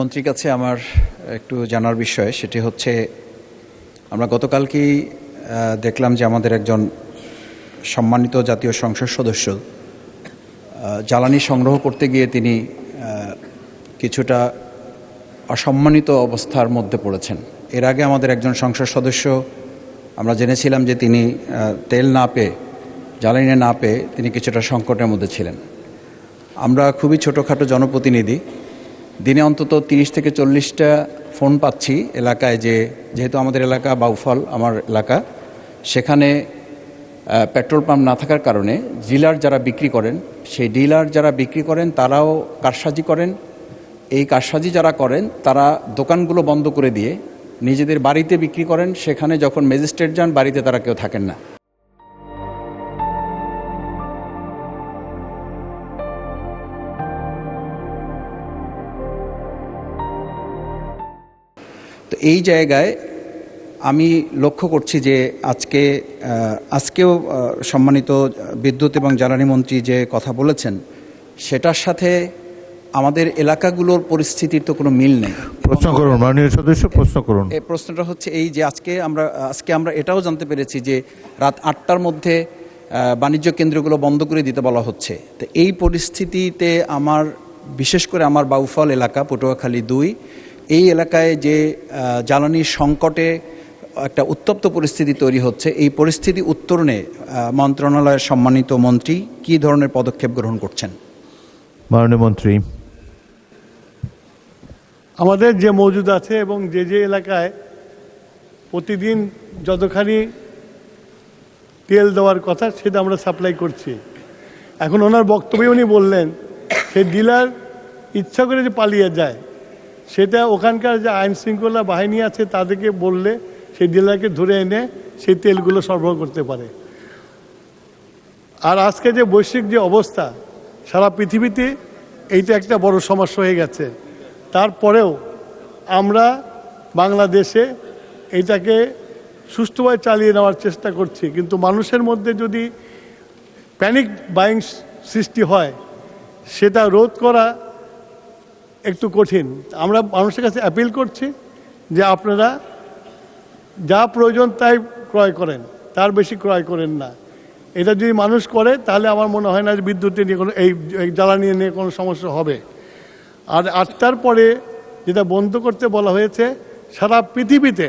মন্ত্রীর কাছে আমার একটু জানার বিষয় সেটি হচ্ছে আমরা গতকালকেই দেখলাম যে আমাদের একজন সম্মানিত জাতীয় সংসদ সদস্য জ্বালানি সংগ্রহ করতে গিয়ে তিনি কিছুটা অসম্মানিত অবস্থার মধ্যে পড়েছেন। এর আগে আমাদের একজন সংসদ সদস্য আমরা জেনেছিলাম যে তিনি তেল না পেয়ে জ্বালানি না পেয়ে তিনি কিছুটা সংকটের মধ্যে ছিলেন। আমরা খুবই ছোটোখাটো জনপ্রতিনিধি, দিনে অন্তত 30 থেকে 40টা ফোন পাচ্ছি এলাকায় যেহেতু আমাদের এলাকা বাউফল আমার এলাকা, সেখানে পেট্রোল পাম্প না থাকার কারণে ডিলার যারা বিক্রি করেন সেই ডিলার যারা বিক্রি করেন তারাও কারসাজি করেন। এই কারসাজি যারা করেন তারা দোকানগুলো বন্ধ করে দিয়ে নিজেদের বাড়িতে বিক্রি করেন। সেখানে যখন ম্যাজিস্ট্রেট যান বাড়িতে তারা কেউ থাকেন না। তো এই জায়গায় আমি লক্ষ্য করছি যে আজকেও সম্মানিত বিদ্যুৎ এবং জ্বালানি মন্ত্রী যে কথা বলেছেন সেটার সাথে আমাদের এলাকাগুলোর পরিস্থিতির তো কোনো মিল নেই। প্রশ্ন করুন মাননীয় সদস্য, প্রশ্ন করুন। এই প্রশ্নটা হচ্ছে এই যে আজকে আমরা এটাও জানতে পেরেছি যে রাত 8টার মধ্যে বাণিজ্য কেন্দ্রগুলো বন্ধ করে দিতে বলা হচ্ছে। তো এই পরিস্থিতিতে বিশেষ করে আমার বাউফল এলাকা পটুয়াখালী 2 এই এলাকায় যে জ্বালানির সংকটে একটা উত্তপ্ত পরিস্থিতি তৈরি হচ্ছে, এই পরিস্থিতি উত্তরণে মন্ত্রণালয়ের সম্মানিত মন্ত্রী কী ধরনের পদক্ষেপ গ্রহণ করছেন? মাননীয় মন্ত্রী, আমাদের যে মজুদ আছে এবং যে এলাকায় প্রতিদিন যতখানি তেল দেওয়ার কথা সেটা আমরা সাপ্লাই করছি। এখন ওনার বক্তব্যে উনি বললেন সেই ডিলার ইচ্ছা করে যে পালিয়ে যায়, সেটা ওখানকার যে আইন শৃঙ্খলা বাহিনী আছে তাদেরকে বললে সেই ডিলারকে ধরে এনে সেই তেলগুলো সরবরাহ করতে পারে। আর আজকে যে বৈশ্বিক যে অবস্থা সারা পৃথিবীতে এইটা একটা বড় সমস্যা হয়ে গেছে, তারপরেও আমরা বাংলাদেশে এইটাকে সুষ্ঠুভাবে চালিয়ে নেওয়ার চেষ্টা করছি। কিন্তু মানুষের মধ্যে যদি প্যানিক বাইং সৃষ্টি হয় সেটা রোধ করা একটু কঠিন। আমরা মানুষের কাছে অ্যাপিল করছি যে আপনারা যা প্রয়োজন তাই ক্রয় করেন, তার বেশি ক্রয় করেন না। এটা যদি মানুষ করে তাহলে আমার মনে হয় না যে বিদ্যুৎ নিয়ে কোনো এই জ্বালানি নিয়ে কোনো সমস্যা হবে। আর 8টার পরে যেটা বন্ধ করতে বলা হয়েছে, সারা পৃথিবীতে,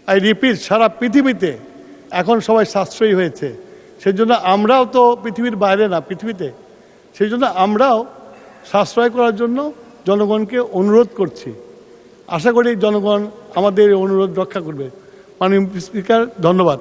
আই রিপিট, সারা পৃথিবীতে এখন সবাই সাশ্রয়ী হয়েছে। সেজন্য আমরাও তো পৃথিবীর বাইরে না, পৃথিবীতে, সেই জন্য আমরাও সাশ্রয় করার জন্য জনগণকে অনুরোধ করছি। আশা করি জনগণ আমাদের অনুরোধ রক্ষা করবে। মাননীয় স্পিকার, ধন্যবাদ।